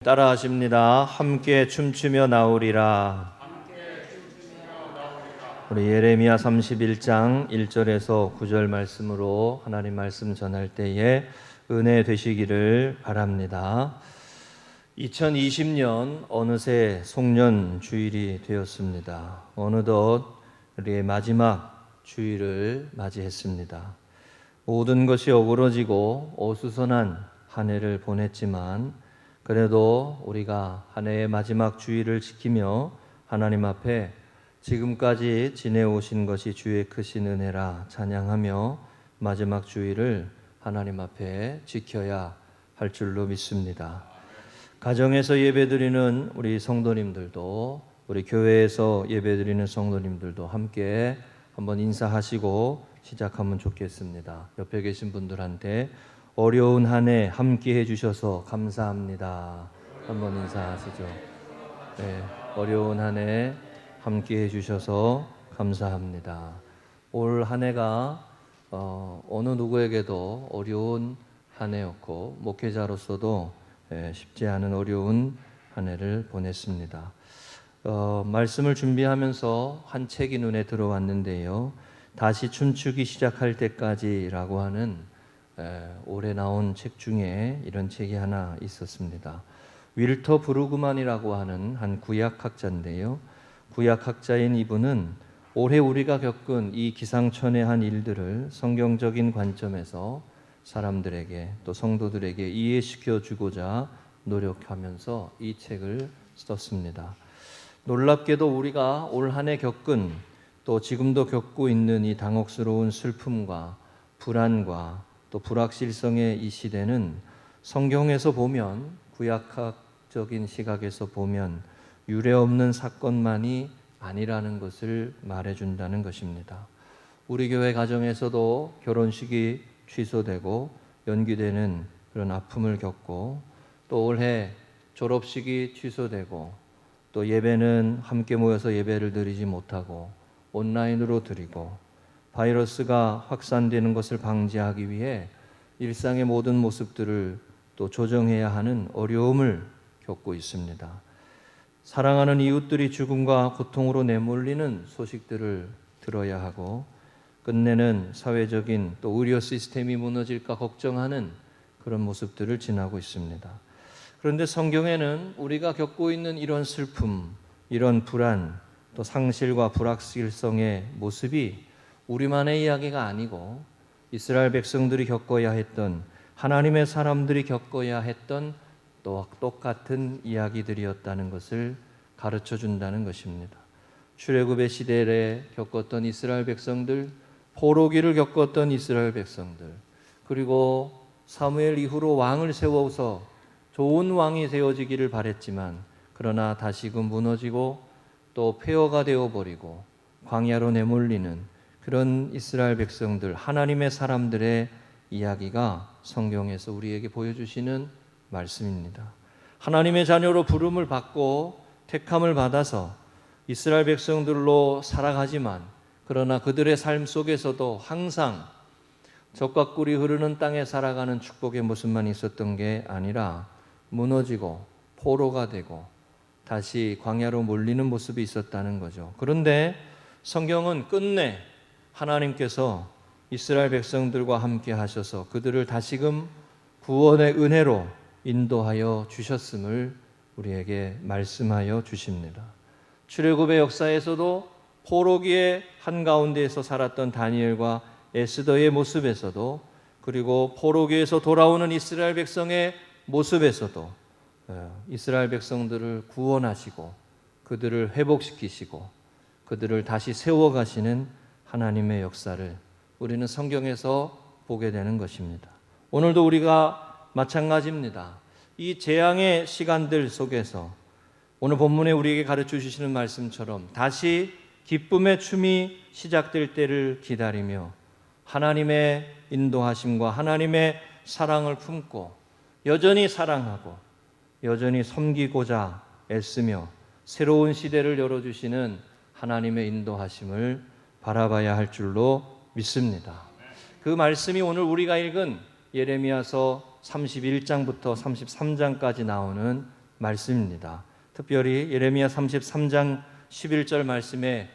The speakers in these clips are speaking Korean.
따라 하십니다. 함께 춤추며 나오리라. 우리 예레미야 31장 1절에서 9절 말씀으로 하나님 말씀 전할 때에 은혜 되시기를 바랍니다. 2020년 어느새 송년 주일이 되었습니다. 어느덧 우리의 마지막 주일을 맞이했습니다. 모든 것이 어우러지고 어수선한 한 해를 보냈지만 그래도 우리가 한 해의 마지막 주일을 지키며 하나님 앞에 지금까지 지내오신 것이 주의 크신 은혜라 찬양하며 마지막 주일을 하나님 앞에 지켜야 할 줄로 믿습니다. 가정에서 예배드리는 우리 성도님들도, 우리 교회에서 예배드리는 성도님들도 함께 한번 인사하시고 시작하면 좋겠습니다. 옆에 계신 분들한테 어려운 한 해 함께 해주셔서 감사합니다. 한번 인사하시죠. 네, 어려운 한 해 함께 해주셔서 감사합니다. 올 한 해가 어느 누구에게도 어려운 한 해였고 목회자로서도 쉽지 않은 어려운 한 해를 보냈습니다. 말씀을 준비하면서 한 책이 눈에 들어왔는데요. 다시 춤추기 시작할 때까지라고 하는 올해 나온 책 중에 이런 책이 하나 있었습니다. 윌터 브루그만이라고 하는 한 구약학자인데요. 구약학자인 이분은 올해 우리가 겪은 이 기상천외한 일들을 성경적인 관점에서 사람들에게 또 성도들에게 이해시켜 주고자 노력하면서 이 책을 썼습니다. 놀랍게도 우리가 올 한 해 겪은 또 지금도 겪고 있는 이 당혹스러운 슬픔과 불안과 또 불확실성의 이 시대는 성경에서 보면, 구약학적인 시각에서 보면 유례없는 사건만이 아니라는 것을 말해준다는 것입니다. 우리 교회 가정에서도 결혼식이 취소되고 연기되는 그런 아픔을 겪고, 또 올해 졸업식이 취소되고, 또 예배는 함께 모여서 예배를 드리지 못하고 온라인으로 드리고, 바이러스가 확산되는 것을 방지하기 위해 일상의 모든 모습들을 또 조정해야 하는 어려움을 겪고 있습니다. 사랑하는 이웃들이 죽음과 고통으로 내몰리는 소식들을 들어야 하고, 끝내는 사회적인 또 의료 시스템이 무너질까 걱정하는 그런 모습들을 지나고 있습니다. 그런데 성경에는 우리가 겪고 있는 이런 슬픔, 이런 불안, 또 상실과 불확실성의 모습이 우리만의 이야기가 아니고 이스라엘 백성들이 겪어야 했던, 하나님의 사람들이 겪어야 했던 또 똑같은 이야기들이었다는 것을 가르쳐 준다는 것입니다. 출애굽의 시대에 겪었던 이스라엘 백성들, 포로기를 겪었던 이스라엘 백성들, 그리고 사무엘 이후로 왕을 세워서 좋은 왕이 세워지기를 바랬지만 그러나 다시금 무너지고 또 폐허가 되어버리고 광야로 내몰리는 그런 이스라엘 백성들, 하나님의 사람들의 이야기가 성경에서 우리에게 보여주시는 말씀입니다. 하나님의 자녀로 부름을 받고 택함을 받아서 이스라엘 백성들로 살아가지만 그러나 그들의 삶 속에서도 항상 적과 꿀이 흐르는 땅에 살아가는 축복의 모습만 있었던 게 아니라 무너지고 포로가 되고 다시 광야로 몰리는 모습이 있었다는 거죠. 그런데 성경은 끝내 하나님께서 이스라엘 백성들과 함께 하셔서 그들을 다시금 구원의 은혜로 인도하여 주셨음을 우리에게 말씀하여 주십니다. 출애굽의 역사에서도 포로기의 한가운데에서 살았던 다니엘과 에스더의 모습에서도, 그리고 포로기에서 돌아오는 이스라엘 백성의 모습에서도 이스라엘 백성들을 구원하시고 그들을 회복시키시고 그들을 다시 세워가시는 하나님의 역사를 우리는 성경에서 보게 되는 것입니다. 오늘도 우리가 마찬가지입니다. 이 재앙의 시간들 속에서 오늘 본문에 우리에게 가르쳐 주시는 말씀처럼 다시 기쁨의 춤이 시작될 때를 기다리며 하나님의 인도하심과 하나님의 사랑을 품고 여전히 사랑하고 여전히 섬기고자 애쓰며 새로운 시대를 열어주시는 하나님의 인도하심을 바라봐야 할 줄로 믿습니다. 그 말씀이 오늘 우리가 읽은 예레미야서 31장부터 33장까지 나오는 말씀입니다. 특별히 예레미야 33장 11절 말씀에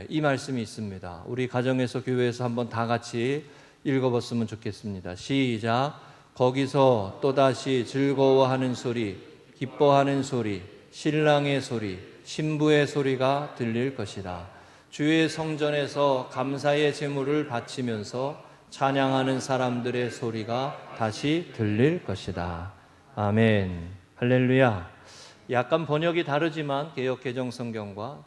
이 말씀이 있습니다. 우리 가정에서 교회에서 한번 다 같이 읽어봤으면 좋겠습니다. 시작. 거기서 또다시 즐거워하는 소리, 기뻐하는 소리, 신랑의 소리, 신부의 소리가 들릴 것이다. 주의 성전에서 감사의 제물을 바치면서 찬양하는 사람들의 소리가 다시 들릴 것이다. 아멘. 할렐루야. 약간 번역이 다르지만 개역 개정 성경과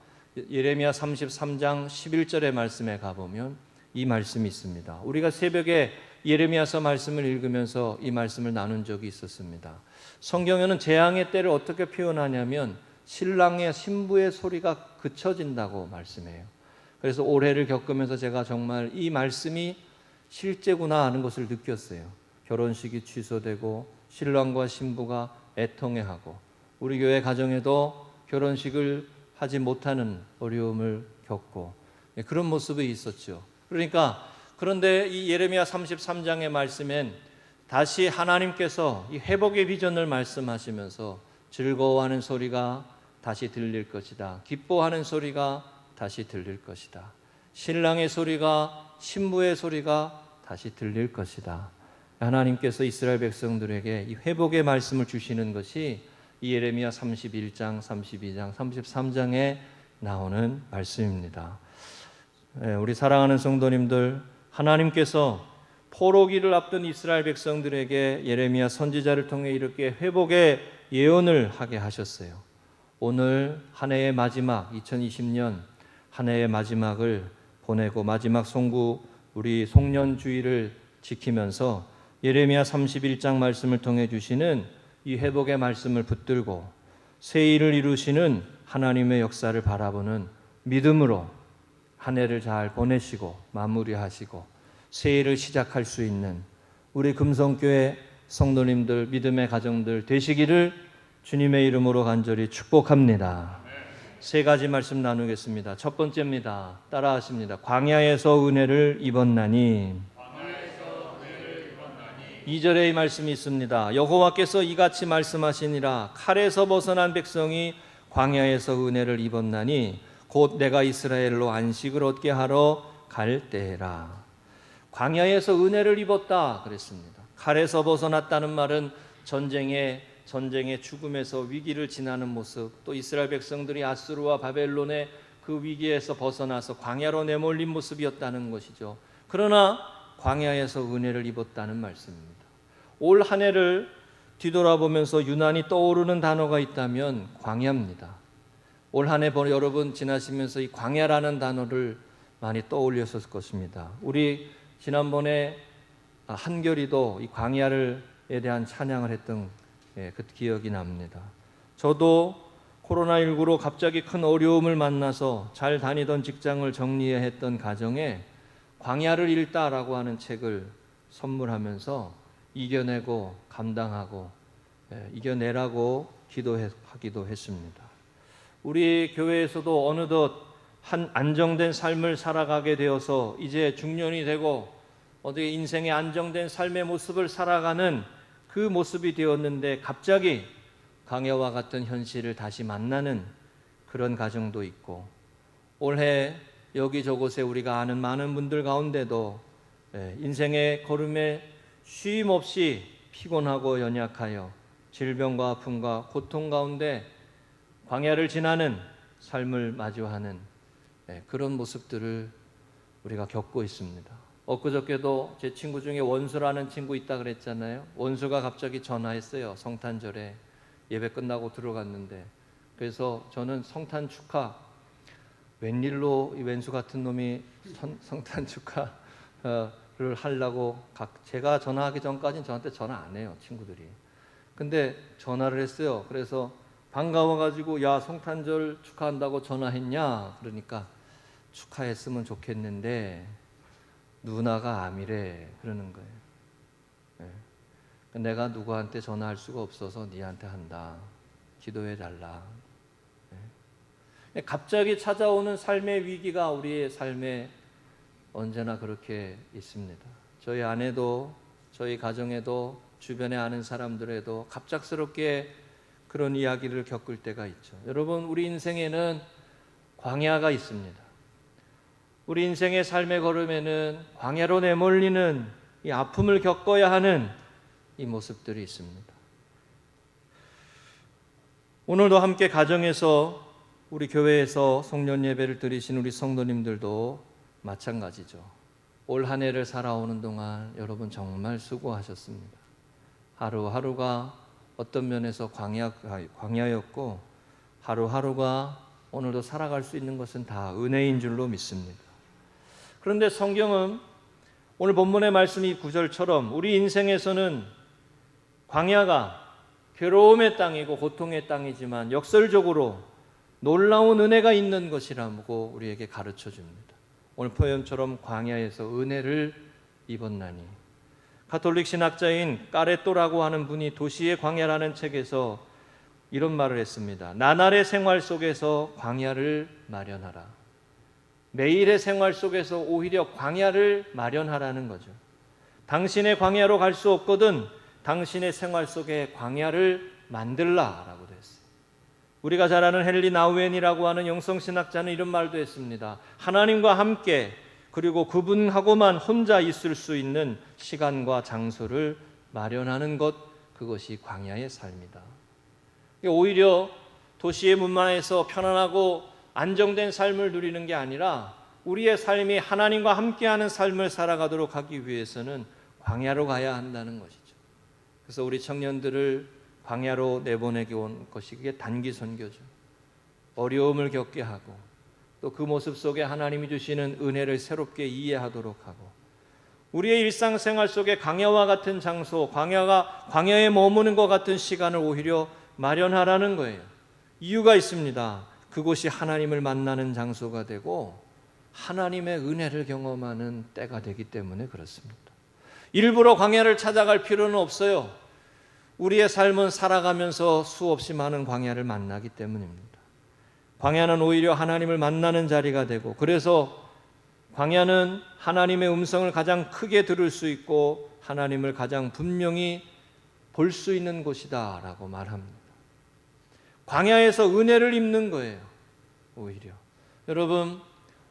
예레미야 33장 11절의 말씀에 가보면 이 말씀이 있습니다. 우리가 새벽에 예레미야서 말씀을 읽으면서 이 말씀을 나눈 적이 있었습니다. 성경에는 재앙의 때를 어떻게 표현하냐면 신랑의 신부의 소리가 그쳐진다고 말씀해요. 그래서 올해를 겪으면서 제가 정말 이 말씀이 실제구나 하는 것을 느꼈어요. 결혼식이 취소되고 신랑과 신부가 애통해하고 우리 교회 가정에도 결혼식을 하지 못하는 어려움을 겪고 그런 모습이 있었죠. 그런데 이 예레미야 33장의 말씀엔 다시 하나님께서 이 회복의 비전을 말씀하시면서 즐거워하는 소리가 다시 들릴 것이다. 기뻐하는 소리가 다시 들릴 것이다. 신랑의 소리가 신부의 소리가 다시 들릴 것이다. 하나님께서 이스라엘 백성들에게 이 회복의 말씀을 주시는 것이 이 예레미야 31장, 32장, 33장에 나오는 말씀입니다. 우리 사랑하는 성도님들, 하나님께서 포로기를 앞둔 이스라엘 백성들에게 예레미야 선지자를 통해 이렇게 회복의 예언을 하게 하셨어요. 오늘 한 해의 마지막 2020년 한 해의 마지막을 보내고 마지막 송구 우리 송년주의를 지키면서 예레미야 31장 말씀을 통해 주시는 이 회복의 말씀을 붙들고 새 일을 이루시는 하나님의 역사를 바라보는 믿음으로 한 해를 잘 보내시고 마무리하시고 새 일을 시작할 수 있는 우리 금성교회 성도님들, 믿음의 가정들 되시기를 주님의 이름으로 간절히 축복합니다. 세 가지 말씀 나누겠습니다. 첫 번째입니다. 따라하십니다. 광야에서 은혜를 입었나니. 2절에 이 말씀이 있습니다. 여호와께서 이같이 말씀하시니라. 칼에서 벗어난 백성이 광야에서 은혜를 입었나니 곧 내가 이스라엘로 안식을 얻게 하러 갈 때라. 광야에서 은혜를 입었다 그랬습니다. 칼에서 벗어났다는 말은 전쟁의 죽음에서 위기를 지나는 모습, 또 이스라엘 백성들이 아수르와 바벨론의 그 위기에서 벗어나서 광야로 내몰린 모습이었다는 것이죠. 그러나 광야에서 은혜를 입었다는 말씀입니다. 올 한 해를 뒤돌아보면서 유난히 떠오르는 단어가 있다면 광야입니다. 올 한 해 여러분 지나시면서 이 광야라는 단어를 많이 떠올렸을 것입니다. 우리 지난번에 한결이도 이 광야에 대한 찬양을 했던 그 기억이 납니다. 저도 코로나19로 갑자기 큰 어려움을 만나서 잘 다니던 직장을 정리해야 했던 가정에 광야를 읽다라고 하는 책을 선물하면서 이겨내고 감당하고 이겨내라고 기도하기도 했습니다. 우리 교회에서도 어느덧 한 안정된 삶을 살아가게 되어서 이제 중년이 되고 어떻게 인생의 안정된 삶의 모습을 살아가는 그 모습이 되었는데 갑자기 광야와 같은 현실을 다시 만나는 그런 가정도 있고 올해 여기저곳에 우리가 아는 많은 분들 가운데도 인생의 걸음에 쉼 없이 피곤하고 연약하여 질병과 아픔과 고통 가운데 광야를 지나는 삶을 마주하는 그런 모습들을 우리가 겪고 있습니다. 엊그저께도 제 친구 중에 원수라는 친구 있다 그랬잖아요. 원수가 갑자기 전화했어요. 성탄절에 예배 끝나고 들어갔는데 그래서 저는 성탄 축하 웬일로 이 왼수 같은 놈이 성탄 축하를 하려고 제가 전화하기 전까지는 저한테 전화 안 해요. 친구들이. 근데 전화를 했어요. 그래서 반가워가지고 야 성탄절 축하한다고 전화했냐 그러니까 축하했으면 좋겠는데 누나가 암이래 그러는 거예요. 내가 누구한테 전화할 수가 없어서 니한테 한다. 기도해 달라. 갑자기 찾아오는 삶의 위기가 우리의 삶에 언제나 그렇게 있습니다. 저희 아내도 저희 가정에도 주변에 아는 사람들에도 갑작스럽게 그런 이야기를 겪을 때가 있죠. 여러분, 우리 인생에는 광야가 있습니다. 우리 인생의 삶의 걸음에는 광야로 내몰리는 이 아픔을 겪어야 하는 이 모습들이 있습니다. 오늘도 함께 가정에서 우리 교회에서 송년 예배를 드리신 우리 성도님들도 마찬가지죠. 올 한 해를 살아오는 동안 여러분 정말 수고하셨습니다. 하루하루가 어떤 면에서 광야였고 하루하루가 오늘도 살아갈 수 있는 것은 다 은혜인 줄로 믿습니다. 그런데 성경은 오늘 본문의 말씀 이 구절처럼 우리 인생에서는 광야가 괴로움의 땅이고 고통의 땅이지만 역설적으로 놀라운 은혜가 있는 것이라고 우리에게 가르쳐 줍니다. 오늘 표현처럼 광야에서 은혜를 입었나니. 가톨릭 신학자인 까레또라고 하는 분이 도시의 광야라는 책에서 이런 말을 했습니다. 나날의 생활 속에서 광야를 마련하라. 매일의 생활 속에서 오히려 광야를 마련하라는 거죠. 당신의 광야로 갈 수 없거든 당신의 생활 속에 광야를 만들라라고 했어요. 우리가 잘 아는 헨리 나우엔이라고 하는 영성신학자는 이런 말도 했습니다. 하나님과 함께 그리고 그분하고만 혼자 있을 수 있는 시간과 장소를 마련하는 것, 그것이 광야의 삶이다. 오히려 도시의 문화에서 편안하고 안정된 삶을 누리는 게 아니라 우리의 삶이 하나님과 함께하는 삶을 살아가도록 하기 위해서는 광야로 가야 한다는 것이죠. 그래서 우리 청년들을 광야로 내보내게 온 것이 그게 단기 선교죠. 어려움을 겪게 하고 또 그 모습 속에 하나님이 주시는 은혜를 새롭게 이해하도록 하고 우리의 일상생활 속에 광야와 같은 장소, 광야에 머무는 것 같은 시간을 오히려 마련하라는 거예요. 이유가 있습니다. 그곳이 하나님을 만나는 장소가 되고 하나님의 은혜를 경험하는 때가 되기 때문에 그렇습니다. 일부러 광야를 찾아갈 필요는 없어요. 우리의 삶은 살아가면서 수없이 많은 광야를 만나기 때문입니다. 광야는 오히려 하나님을 만나는 자리가 되고 그래서 광야는 하나님의 음성을 가장 크게 들을 수 있고 하나님을 가장 분명히 볼 수 있는 곳이다 라고 말합니다. 광야에서 은혜를 입는 거예요. 오히려 여러분,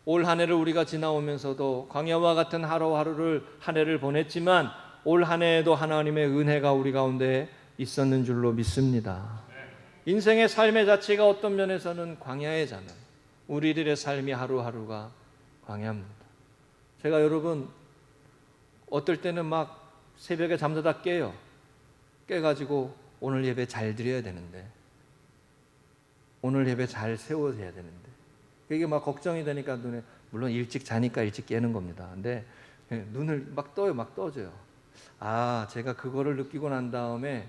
올 한 해를 우리가 지나오면서도 광야와 같은 하루하루를 한 해를 보냈지만 올 한 해에도 하나님의 은혜가 우리 가운데 있었는 줄로 믿습니다. 인생의 삶의 자체가 어떤 면에서는 광야잖아요. 우리들의 삶이 하루하루가 광야입니다. 제가 여러분 어떨 때는 막 새벽에 잠자다 깨가지고 오늘 예배 잘 드려야 되는데 오늘 예배 잘 세워야 되는데 그게 막 걱정이 되니까 눈에 물론 일찍 자니까 일찍 깨는 겁니다. 근데 눈을 막 떠져요. 제가 그거를 느끼고 난 다음에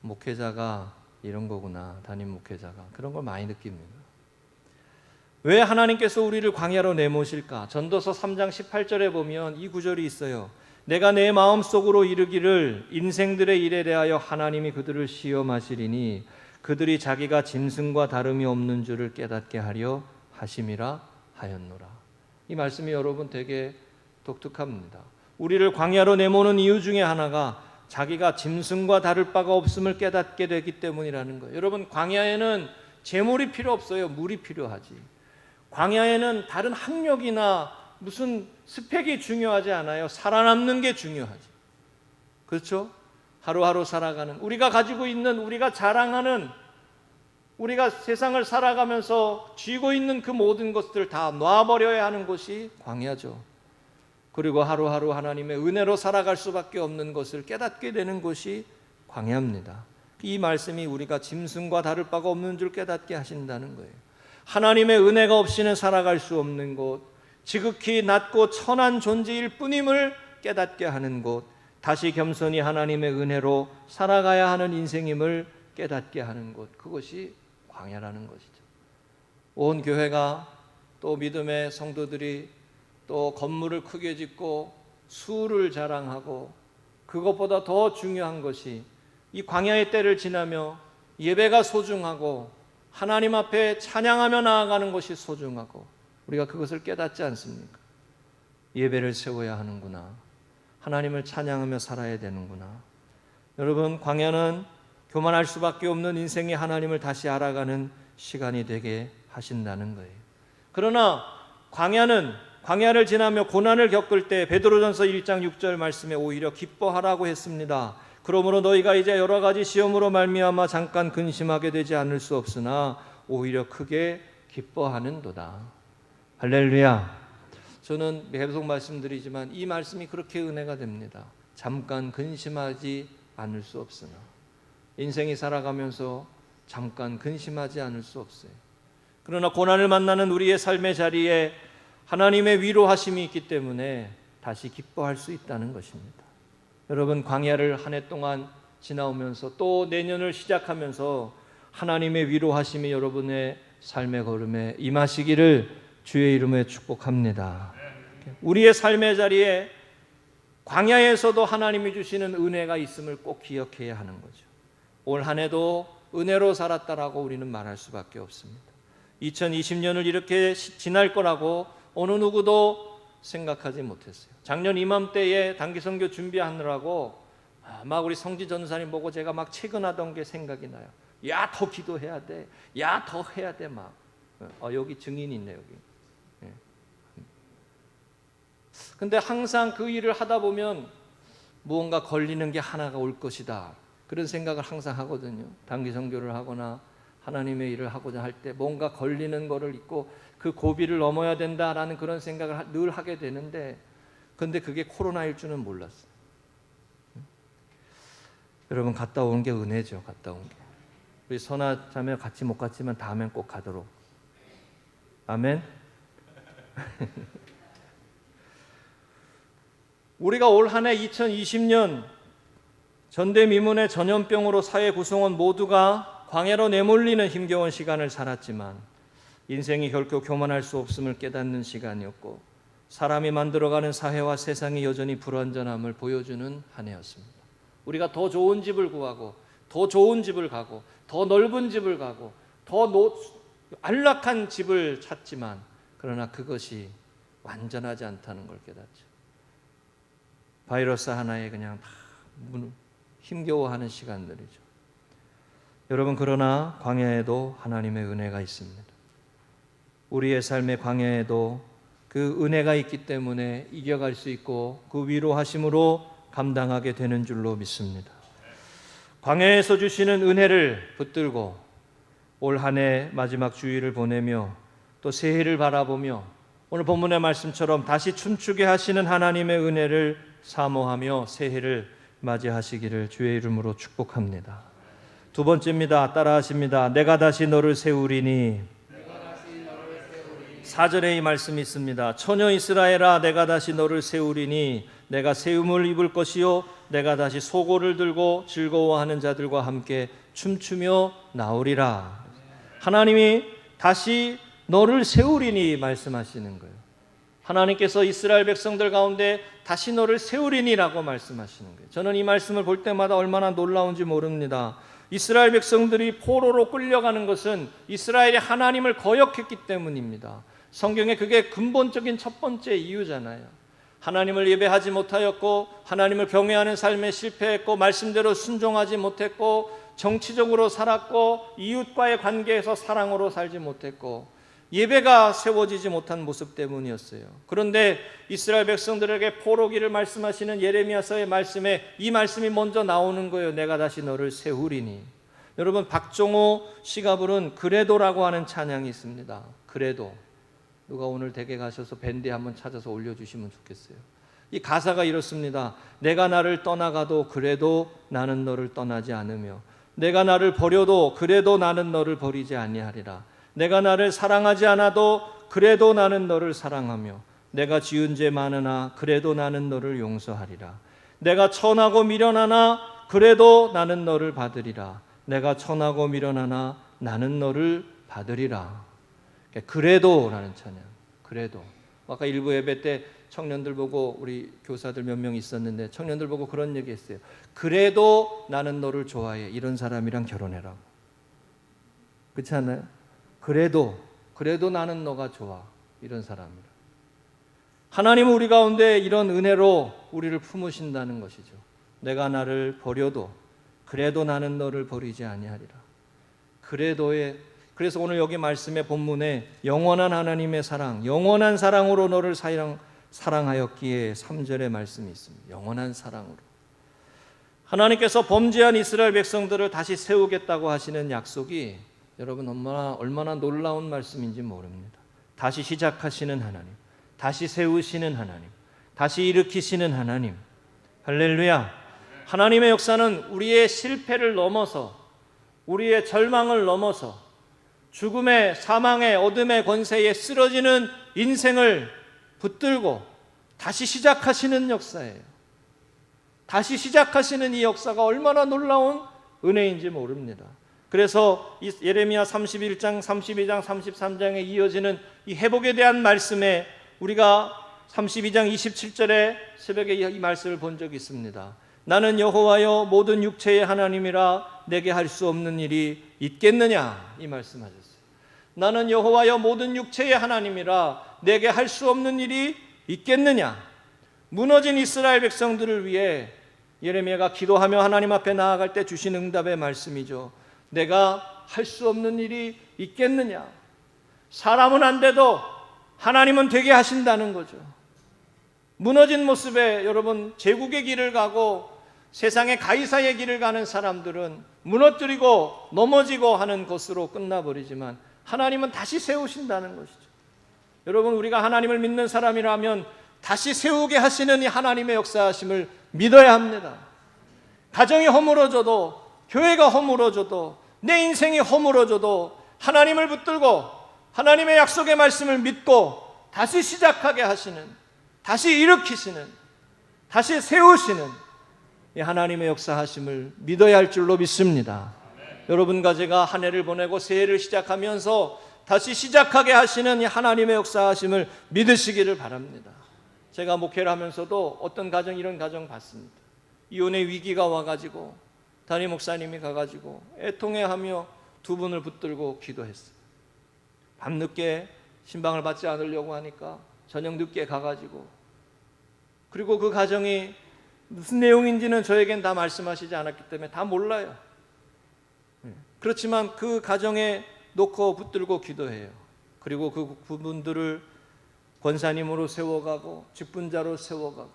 목회자가 이런 거구나. 담임 목회자가 그런 걸 많이 느낍니다. 왜 하나님께서 우리를 광야로 내모실까? 전도서 3장 18절에 보면 이 구절이 있어요. 내가 내 마음속으로 이르기를 인생들의 일에 대하여 하나님이 그들을 시험하시리니 그들이 자기가 짐승과 다름이 없는 줄을 깨닫게 하려 하심이라 하였노라. 이 말씀이 여러분 되게 독특합니다. 우리를 광야로 내모는 이유 중에 하나가 자기가 짐승과 다를 바가 없음을 깨닫게 되기 때문이라는 거예요. 여러분, 광야에는 재물이 필요 없어요. 물이 필요하지. 광야에는 다른 학력이나 무슨 스펙이 중요하지 않아요. 살아남는 게 중요하지. 그렇죠? 하루하루 살아가는 우리가 가지고 있는 우리가 자랑하는 우리가 세상을 살아가면서 쥐고 있는 그 모든 것들을 다 놔버려야 하는 곳이 광야죠. 그리고 하루하루 하나님의 은혜로 살아갈 수밖에 없는 것을 깨닫게 되는 곳이 광야입니다. 이 말씀이 우리가 짐승과 다를 바가 없는 줄 깨닫게 하신다는 거예요. 하나님의 은혜가 없이는 살아갈 수 없는 곳, 지극히 낮고 천한 존재일 뿐임을 깨닫게 하는 곳, 다시 겸손히 하나님의 은혜로 살아가야 하는 인생임을 깨닫게 하는 곳, 그것이 광야라는 것이죠. 온 교회가 또 믿음의 성도들이 또 건물을 크게 짓고 수를 자랑하고 그것보다 더 중요한 것이 이 광야의 때를 지나며 예배가 소중하고 하나님 앞에 찬양하며 나아가는 것이 소중하고 우리가 그것을 깨닫지 않습니까? 예배를 세워야 하는구나. 하나님을 찬양하며 살아야 되는구나. 여러분, 광야는 교만할 수밖에 없는 인생의 하나님을 다시 알아가는 시간이 되게 하신다는 거예요. 그러나 광야를 지나며 고난을 겪을 때 베드로전서 1장 6절 말씀에 오히려 기뻐하라고 했습니다. 그러므로 너희가 이제 여러 가지 시험으로 말미암아 잠깐 근심하게 되지 않을 수 없으나 오히려 크게 기뻐하는도다. 할렐루야. 저는 계속 말씀드리지만 이 말씀이 그렇게 은혜가 됩니다. 잠깐 근심하지 않을 수 없으나, 인생이 살아가면서 잠깐 근심하지 않을 수 없어요. 그러나 고난을 만나는 우리의 삶의 자리에 하나님의 위로하심이 있기 때문에 다시 기뻐할 수 있다는 것입니다. 여러분, 광야를 한 해 동안 지나오면서 또 내년을 시작하면서 하나님의 위로하심이 여러분의 삶의 걸음에 임하시기를 주의 이름에 축복합니다. 우리의 삶의 자리에 광야에서도 하나님이 주시는 은혜가 있음을 꼭 기억해야 하는 거죠. 올 한 해도 은혜로 살았다라고 우리는 말할 수밖에 없습니다. 2020년을 이렇게 지날 거라고 어느 누구도 생각하지 못했어요. 작년 이맘때에 단기 선교 준비하느라고 막 우리 성지 전사님 보고 제가 막 체근하던 게 생각이 나요. 야, 더 기도해야 돼. 야, 더 해야 돼. 막 여기 증인이 있네 여기. 근데 항상 그 일을 하다 보면 무언가 걸리는 게 하나가 올 것이다. 그런 생각을 항상 하거든요. 단기 선교를 하거나 하나님의 일을 하고자 할 때 뭔가 걸리는 거를 있고 그 고비를 넘어야 된다라는 그런 생각을 늘 하게 되는데, 근데 그게 코로나일 줄은 몰랐어요. 여러분, 갔다 온 게 은혜죠. 갔다 온 게. 우리 선아 자매 같이 못 갔지만 다음엔 꼭 가도록. 아멘. 우리가 올 한 해 2020년 전대미문의 전염병으로 사회 구성원 모두가 광야로 내몰리는 힘겨운 시간을 살았지만 인생이 결코 교만할 수 없음을 깨닫는 시간이었고, 사람이 만들어가는 사회와 세상이 여전히 불완전함을 보여주는 한 해였습니다. 우리가 더 좋은 집을 구하고 더 좋은 집을 가고 더 넓은 집을 가고 더 안락한 집을 찾지만, 그러나 그것이 완전하지 않다는 걸 깨닫죠. 바이러스 하나에 그냥 다 힘겨워하는 시간들이죠. 여러분, 그러나 광야에도 하나님의 은혜가 있습니다. 우리의 삶의 광야에도 그 은혜가 있기 때문에 이겨갈 수 있고 그 위로하심으로 감당하게 되는 줄로 믿습니다. 광야에서 주시는 은혜를 붙들고 올 한 해 마지막 주일을 보내며 또 새해를 바라보며 오늘 본문의 말씀처럼 다시 춤추게 하시는 하나님의 은혜를 사모하며 새해를 맞이하시기를 주의 이름으로 축복합니다. 두 번째입니다. 따라하십니다. 내가 다시 너를 세우리니. 4절에 이 말씀이 있습니다. 처녀 이스라엘아, 내가 다시 너를 세우리니 내가 세움을 입을 것이요 내가 다시 소고를 들고 즐거워하는 자들과 함께 춤추며 나오리라. 하나님이 다시 너를 세우리니 말씀하시는 거예요. 하나님께서 이스라엘 백성들 가운데 다시 너를 세우리니라고 말씀하시는 거예요. 저는 이 말씀을 볼 때마다 얼마나 놀라운지 모릅니다. 이스라엘 백성들이 포로로 끌려가는 것은 이스라엘이 하나님을 거역했기 때문입니다. 성경에 그게 근본적인 첫 번째 이유잖아요. 하나님을 예배하지 못하였고 하나님을 경외하는 삶에 실패했고 말씀대로 순종하지 못했고 정치적으로 살았고 이웃과의 관계에서 사랑으로 살지 못했고 예배가 세워지지 못한 모습 때문이었어요. 그런데 이스라엘 백성들에게 포로기를 말씀하시는 예레미야서의 말씀에 이 말씀이 먼저 나오는 거예요. 내가 다시 너를 세우리니. 여러분, 박종호 씨가 부른 그래도라고 하는 찬양이 있습니다. 그래도. 누가 오늘 댁에 가셔서 밴드에 한번 찾아서 올려주시면 좋겠어요. 이 가사가 이렇습니다. 내가 나를 떠나가도 그래도 나는 너를 떠나지 않으며 내가 나를 버려도 그래도 나는 너를 버리지 아니하리라. 내가 나를 사랑하지 않아도 그래도 나는 너를 사랑하며 내가 지은 죄 많으나 그래도 나는 너를 용서하리라. 내가 천하고 미련하나 그래도 나는 너를 받으리라. 내가 천하고 미련하나 나는 너를 받으리라. 그래도라는 찬양. 그래도. 아까 일부 예배 때 청년들 보고 우리 교사들 몇 명 있었는데 청년들 보고 그런 얘기했어요. 그래도 나는 너를 좋아해. 이런 사람이랑 결혼해라고. 그렇지 않나요? 그래도 나는 너가 좋아. 이런 사람이라. 하나님은 우리 가운데 이런 은혜로 우리를 품으신다는 것이죠. 내가 나를 버려도 그래도 나는 너를 버리지 아니하리라. 그래서 오늘 여기 말씀의 본문에 영원한 하나님의 사랑, 영원한 사랑으로 너를 사랑하였기에 3절의 말씀이 있습니다. 영원한 사랑으로. 하나님께서 범죄한 이스라엘 백성들을 다시 세우겠다고 하시는 약속이 여러분 얼마나 놀라운 말씀인지 모릅니다. 다시 시작하시는 하나님, 다시 세우시는 하나님, 다시 일으키시는 하나님. 할렐루야. 하나님의 역사는 우리의 실패를 넘어서, 우리의 절망을 넘어서, 죽음의, 사망의, 어둠의 권세에 쓰러지는 인생을 붙들고 다시 시작하시는 역사예요. 다시 시작하시는 이 역사가 얼마나 놀라운 은혜인지 모릅니다. 그래서 예레미야 31장, 32장, 33장에 이어지는 이 회복에 대한 말씀에 우리가 32장 27절에 새벽에 이 말씀을 본 적이 있습니다. 나는 여호와여 모든 육체의 하나님이라 내게 할 수 없는 일이 있겠느냐, 이 말씀하셨어요. 나는 여호와여 모든 육체의 하나님이라 내게 할 수 없는 일이 있겠느냐. 무너진 이스라엘 백성들을 위해 예레미야가 기도하며 하나님 앞에 나아갈 때 주신 응답의 말씀이죠. 내가 할 수 없는 일이 있겠느냐. 사람은 안 돼도 하나님은 되게 하신다는 거죠. 무너진 모습에 여러분, 제국의 길을 가고 세상의 가이사의 길을 가는 사람들은 무너뜨리고 넘어지고 하는 것으로 끝나버리지만 하나님은 다시 세우신다는 것이죠. 여러분, 우리가 하나님을 믿는 사람이라면 다시 세우게 하시는 이 하나님의 역사하심을 믿어야 합니다. 가정이 허물어져도, 교회가 허물어져도, 내 인생이 허물어져도 하나님을 붙들고 하나님의 약속의 말씀을 믿고 다시 시작하게 하시는, 다시 일으키시는, 다시 세우시는 이 하나님의 역사하심을 믿어야 할 줄로 믿습니다. 여러분과 제가 한 해를 보내고 새해를 시작하면서 다시 시작하게 하시는 이 하나님의 역사하심을 믿으시기를 바랍니다. 제가 목회를 하면서도 어떤 가정, 이런 가정 봤습니다. 이혼의 위기가 와가지고 담임 목사님이 가가지고 애통해하며 두 분을 붙들고 기도했어요. 밤늦게 신방을 받지 않으려고 하니까 저녁 늦게 가가지고, 그리고 그 가정이 무슨 내용인지는 저에겐 다 말씀하시지 않았기 때문에 다 몰라요. 그렇지만 그 가정에 놓고 붙들고 기도해요. 그리고 그분들을 권사님으로 세워가고 직분자로 세워가고,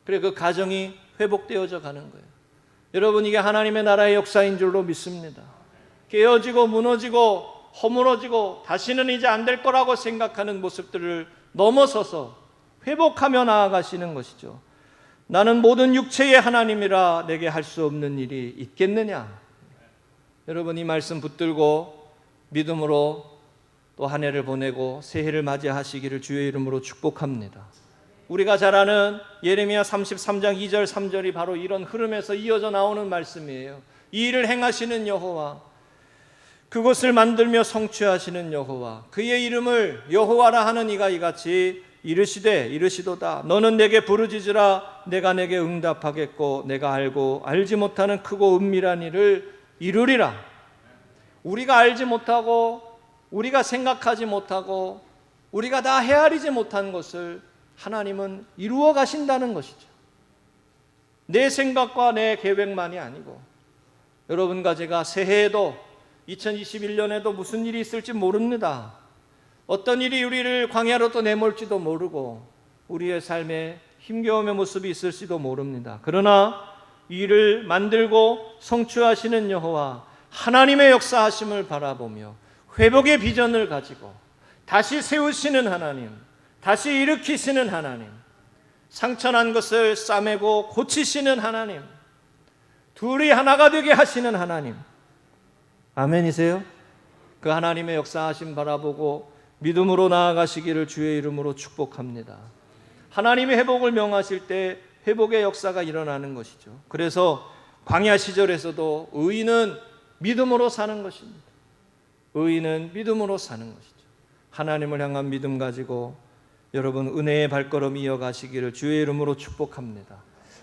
그래 그 가정이 회복되어져 가는 거예요. 여러분, 이게 하나님의 나라의 역사인 줄로 믿습니다. 깨어지고 무너지고 허물어지고 다시는 이제 안 될 거라고 생각하는 모습들을 넘어서서 회복하며 나아가시는 것이죠. 나는 모든 육체의 하나님이라 내게 할 수 없는 일이 있겠느냐. 여러분, 이 말씀 붙들고 믿음으로 또 한 해를 보내고 새해를 맞이하시기를 주의 이름으로 축복합니다. 우리가 잘 아는 예레미야 33장 2절 3절이 바로 이런 흐름에서 이어져 나오는 말씀이에요. 이 일을 행하시는 여호와, 그것을 만들며 성취하시는 여호와, 그의 이름을 여호와라 하는 이가 이같이 이르시도다. 너는 내게 부르짖으라. 내가 내게 응답하겠고 내가 알고 알지 못하는 크고 은밀한 일을 이루리라. 우리가 알지 못하고 우리가 생각하지 못하고 우리가 다 헤아리지 못한 것을 하나님은 이루어 가신다는 것이죠. 내 생각과 내 계획만이 아니고, 여러분과 제가 새해에도 2021년에도 무슨 일이 있을지 모릅니다. 어떤 일이 우리를 광야로 또 내몰지도 모르고 우리의 삶에 힘겨움의 모습이 있을지도 모릅니다. 그러나 이 일을 만들고 성취하시는 여호와 하나님의 역사하심을 바라보며 회복의 비전을 가지고 다시 세우시는 하나님, 다시 일으키시는 하나님, 상처난 것을 싸매고 고치시는 하나님, 둘이 하나가 되게 하시는 하나님, 아멘이세요? 그 하나님의 역사하심 바라보고 믿음으로 나아가시기를 주의 이름으로 축복합니다. 하나님의 회복을 명하실 때 회복의 역사가 일어나는 것이죠. 그래서 광야 시절에서도 의인은 믿음으로 사는 것입니다. 의인은 믿음으로 사는 것이죠. 하나님을 향한 믿음 가지고 여러분 은혜의 발걸음 이어가시기를 주의 이름으로 축복합니다.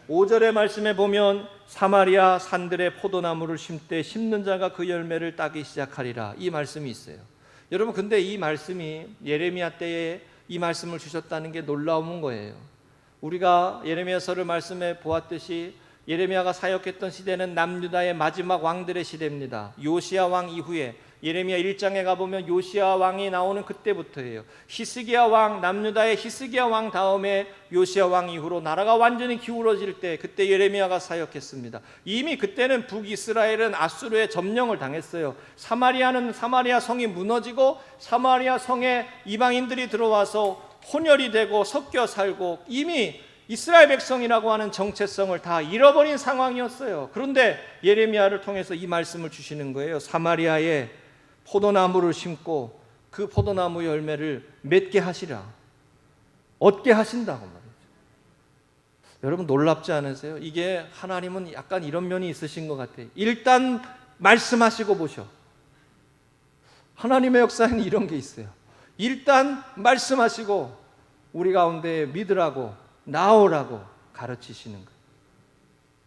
5절의 말씀에 보면 사마리아 산들의 포도나무를 심되 심는 자가 그 열매를 따기 시작하리라, 이 말씀이 있어요. 여러분, 근데 이 말씀이 예레미야 때에 이 말씀을 주셨다는 게 놀라운 거예요. 우리가 예레미야서를 말씀해 보았듯이 예레미야가 사역했던 시대는 남유다의 마지막 왕들의 시대입니다. 요시야 왕 이후에 예레미야 1장에 가보면 요시야 왕이 나오는 그때부터예요. 히스기야 왕, 남유다의 히스기야 왕 다음에 요시야 왕 이후로 나라가 완전히 기울어질 때 그때 예레미야가 사역했습니다. 이미 그때는 북이스라엘은 아수르의 점령을 당했어요. 사마리아 성이 무너지고 사마리아 성에 이방인들이 들어와서 혼혈이 되고 섞여 살고 이미 이스라엘 백성이라고 하는 정체성을 다 잃어버린 상황이었어요. 그런데 예레미야를 통해서 이 말씀을 주시는 거예요. 사마리아에 포도나무를 심고 그 포도나무 열매를 맺게 하시라. 얻게 하신다고 말이죠. 여러분 놀랍지 않으세요? 이게 하나님은 약간 이런 면이 있으신 것 같아요. 일단 말씀하시고 보셔. 하나님의 역사에는 이런 게 있어요. 일단 말씀하시고 우리 가운데 믿으라고 나오라고 가르치시는 거예요.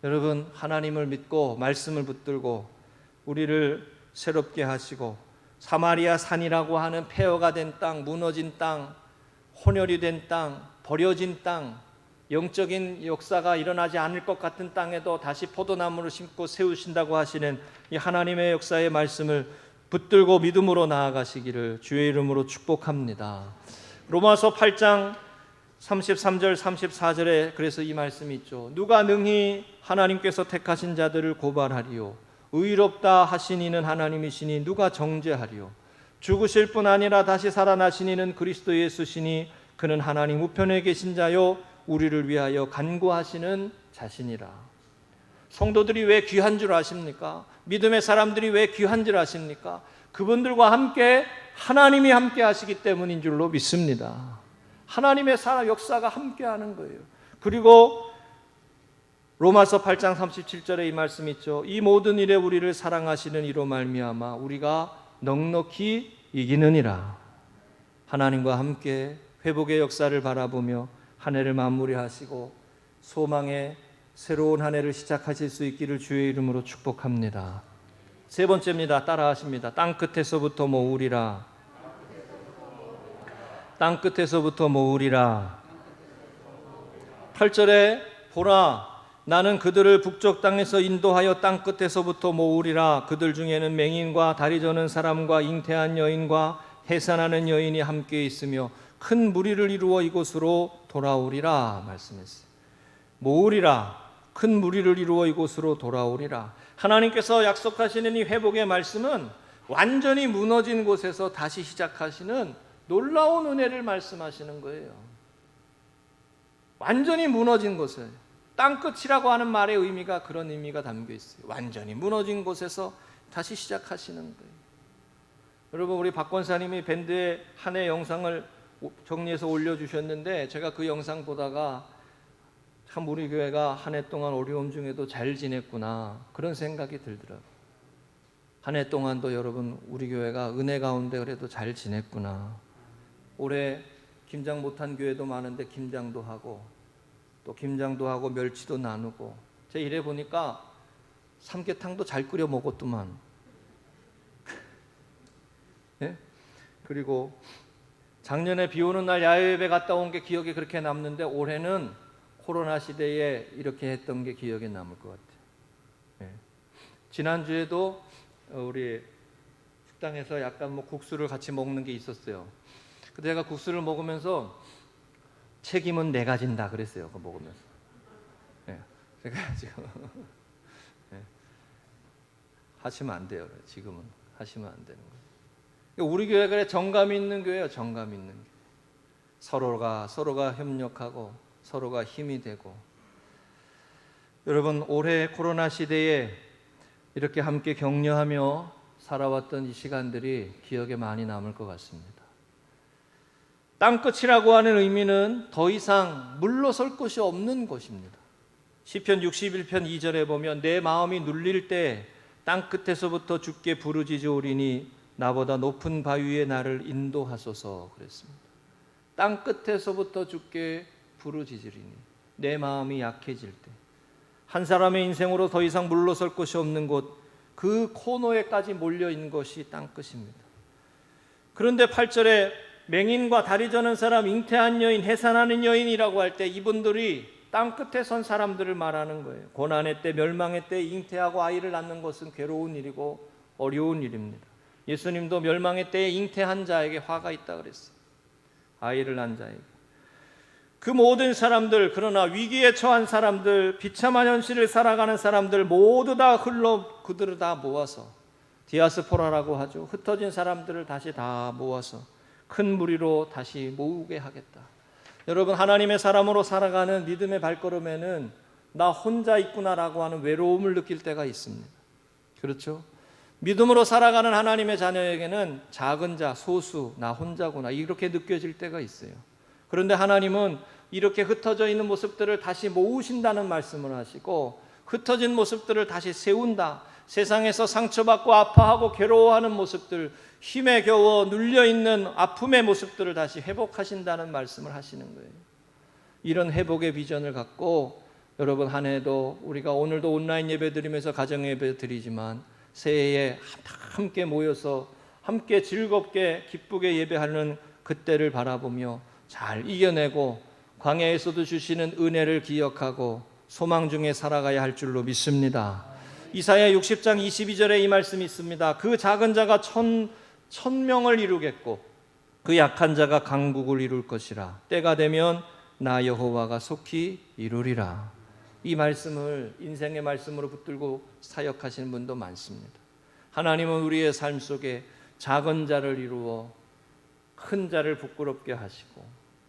여러분 하나님을 믿고 말씀을 붙들고 우리를 새롭게 하시고 사마리아 산이라고 하는 폐허가 된 땅, 무너진 땅, 혼혈이 된 땅, 버려진 땅, 영적인 역사가 일어나지 않을 것 같은 땅에도 다시 포도나무를 심고 세우신다고 하시는 이 하나님의 역사의 말씀을 붙들고 믿음으로 나아가시기를 주의 이름으로 축복합니다. 로마서 8장 33절 34절에 그래서 이 말씀이 있죠. 누가 능히 하나님께서 택하신 자들을 고발하리요. 의롭다 하신 이는 하나님이시니 누가 정죄하리요. 죽으실 뿐 아니라 다시 살아나신 이는 그리스도 예수시니 그는 하나님 우편에 계신 자요 우리를 위하여 간구하시는 자신이라. 성도들이 왜 귀한 줄 아십니까? 믿음의 사람들이 왜 귀한 줄 아십니까? 그분들과 함께 하나님이 함께 하시기 때문인 줄로 믿습니다. 하나님의 사람 역사가 함께 하는 거예요. 그리고 로마서 8장 37절에 이 말씀이 있죠. 이 모든 일에 우리를 사랑하시는 이로 말미암아 우리가 넉넉히 이기느니라. 하나님과 함께 회복의 역사를 바라보며 한 해를 마무리하시고 소망의 새로운 한 해를 시작하실 수 있기를 주의 이름으로 축복합니다. 세 번째입니다. 따라하십니다. 땅끝에서부터 모으리라. 땅끝에서부터 모으리라. 8절에 보라 나는 그들을 북쪽 땅에서 인도하여 땅끝에서부터 모으리라. 그들 중에는 맹인과 다리 저는 사람과 잉태한 여인과 해산하는 여인이 함께 있으며 큰 무리를 이루어 이곳으로 돌아오리라 말씀했어요. 모으리라. 큰 무리를 이루어 이곳으로 돌아오리라. 하나님께서 약속하시는 이 회복의 말씀은 완전히 무너진 곳에서 다시 시작하시는 놀라운 은혜를 말씀하시는 거예요. 완전히 무너진 곳에 땅끝이라고 하는 말의 의미가 그런 의미가 담겨 있어요. 완전히 무너진 곳에서 다시 시작하시는 거예요. 여러분 우리 박 권사님이 밴드의 한 해 영상을 정리해서 올려주셨는데 제가 그 영상 보다가 참 우리 교회가 한 해 동안 어려움 중에도 잘 지냈구나 그런 생각이 들더라고요. 한 해 동안도 여러분 우리 교회가 은혜 가운데 그래도 잘 지냈구나. 올해 김장 못한 교회도 많은데 김장도 하고 또 김장도 하고 멸치도 나누고 제가 이래 보니까 삼계탕도 잘 끓여 먹었더만. 네? 그리고 작년에 비 오는 날 야외 예배 갔다 온 게 기억에 그렇게 남는데 올해는 코로나 시대에 이렇게 했던 게 기억에 남을 것 같아요. 네. 지난주에도 우리 식당에서 약간 국수를 같이 먹는 게 있었어요. 근데 제가 국수를 먹으면서 책임은 내가 진다 그랬어요. 그거 먹으면서. 네. 제가 지금 하시면 안 돼요. 지금은 하시면 안 되는 거예요. 우리 교회가 그래 정감 있는 교회예요. 정감 있는 교회. 서로가 협력하고 서로가 힘이 되고. 여러분 올해 코로나 시대에 이렇게 함께 격려하며 살아왔던 이 시간들이 기억에 많이 남을 것 같습니다. 땅끝이라고 하는 의미는 더 이상 물러설 곳이 없는 곳입니다. 시편 61편 2절에 보면 내 마음이 눌릴 때 땅끝에서부터 주께 부르짖으오리니 나보다 높은 바위에 나를 인도하소서 그랬습니다. 땅끝에서부터 주께 부르짖으리니 내 마음이 약해질 때 한 사람의 인생으로 더 이상 물러설 곳이 없는 곳 그 코너에까지 몰려있는 것이 땅끝입니다. 그런데 8절에 맹인과 다리 저는 사람, 잉태한 여인, 해산하는 여인이라고 할 때 이분들이 땅끝에 선 사람들을 말하는 거예요. 고난의 때, 멸망의 때 잉태하고 아이를 낳는 것은 괴로운 일이고 어려운 일입니다. 예수님도 멸망의 때에 잉태한 자에게 화가 있다 그랬어요. 아이를 낳은 자에게. 그 모든 사람들, 그러나 위기에 처한 사람들, 비참한 현실을 살아가는 사람들 모두 다 그들을 다 모아서, 디아스포라라고 하죠. 흩어진 사람들을 다시 다 모아서 큰 무리로 다시 모으게 하겠다. 여러분, 하나님의 사람으로 살아가는 믿음의 발걸음에는 나 혼자 있구나라고 하는 외로움을 느낄 때가 있습니다. 그렇죠? 믿음으로 살아가는 하나님의 자녀에게는 작은 자, 소수, 나 혼자구나 이렇게 느껴질 때가 있어요. 그런데 하나님은 이렇게 흩어져 있는 모습들을 다시 모으신다는 말씀을 하시고, 흩어진 모습들을 다시 세운다. 세상에서 상처받고 아파하고 괴로워하는 모습들, 힘에 겨워 눌려있는 아픔의 모습들을 다시 회복하신다는 말씀을 하시는 거예요. 이런 회복의 비전을 갖고 여러분, 한 해도 우리가 오늘도 온라인 예배 드리면서 가정 예배 드리지만 새해에 함께 모여서 함께 즐겁게 기쁘게 예배하는 그때를 바라보며 잘 이겨내고 광야에서도 주시는 은혜를 기억하고 소망 중에 살아가야 할 줄로 믿습니다. 이사야 60장 22절에 이 말씀이 있습니다. 그 작은 자가 천명을 이루겠고 그 약한 자가 강국을 이룰 것이라. 때가 되면 나 여호와가 속히 이루리라. 이 말씀을 인생의 말씀으로 붙들고 사역하시는 분도 많습니다. 하나님은 우리의 삶 속에 작은 자를 이루어 큰 자를 부끄럽게 하시고,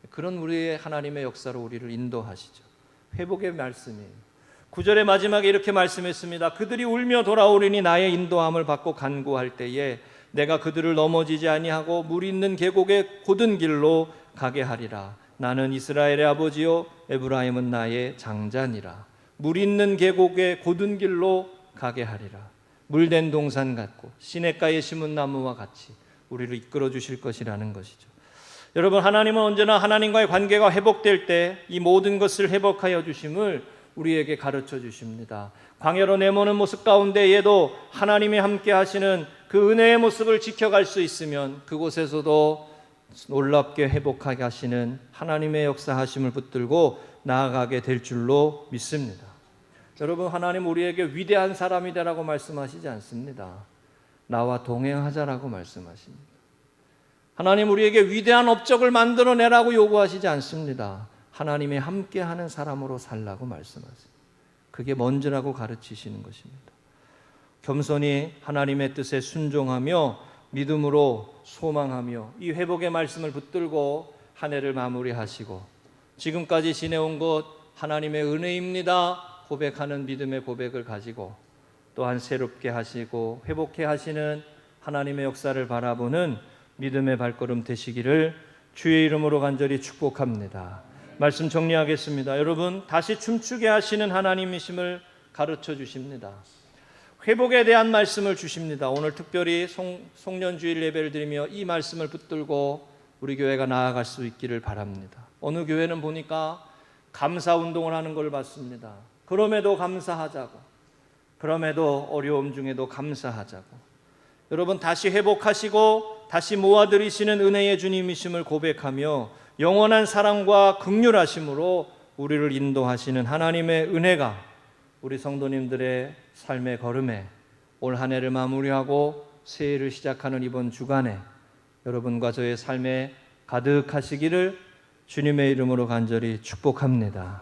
그런 우리의 하나님의 역사로 우리를 인도하시죠. 회복의 말씀이에요. 9절의 마지막에 이렇게 말씀했습니다. 그들이 울며 돌아오리니 나의 인도함을 받고 간구할 때에 내가 그들을 넘어지지 아니하고 물 있는 계곡의 곧은 길로 가게 하리라. 나는 이스라엘의 아버지요 에브라임은 나의 장자니라. 물 있는 계곡의 곧은 길로 가게 하리라. 물된 동산 같고 시냇가에 심은 나무와 같이 우리를 이끌어 주실 것이라는 것이죠. 여러분, 하나님은 언제나 하나님과의 관계가 회복될 때 이 모든 것을 회복하여 주심을 우리에게 가르쳐 주십니다. 광야로 내모는 모습 가운데에도 하나님이 함께 하시는 그 은혜의 모습을 지켜갈 수 있으면 그곳에서도 놀랍게 회복하게 하시는 하나님의 역사하심을 붙들고 나아가게 될 줄로 믿습니다. 여러분, 하나님 우리에게 위대한 사람이 되라고 말씀하시지 않습니다. 나와 동행하자라고 말씀하십니다. 하나님 우리에게 위대한 업적을 만들어내라고 요구하시지 않습니다. 하나님의 함께하는 사람으로 살라고 말씀하세요. 그게 먼저라고 가르치시는 것입니다. 겸손히 하나님의 뜻에 순종하며 믿음으로 소망하며 이 회복의 말씀을 붙들고 한 해를 마무리하시고, 지금까지 지내온 것 하나님의 은혜입니다 고백하는 믿음의 고백을 가지고 또한 새롭게 하시고 회복해 하시는 하나님의 역사를 바라보는 믿음의 발걸음 되시기를 주의 이름으로 간절히 축복합니다. 말씀 정리하겠습니다. 여러분, 다시 춤추게 하시는 하나님이심을 가르쳐 주십니다. 회복에 대한 말씀을 주십니다. 오늘 특별히 송년주일 예배를 드리며 이 말씀을 붙들고 우리 교회가 나아갈 수 있기를 바랍니다. 어느 교회는 보니까 감사 운동을 하는 걸 봤습니다. 그럼에도 감사하자고, 그럼에도 어려움 중에도 감사하자고. 여러분, 다시 회복하시고 다시 모아들이시는 은혜의 주님이심을 고백하며 영원한 사랑과 긍휼하심으로 우리를 인도하시는 하나님의 은혜가 우리 성도님들의 삶의 걸음에 올 한 해를 마무리하고 새해를 시작하는 이번 주간에 여러분과 저의 삶에 가득하시기를 주님의 이름으로 간절히 축복합니다.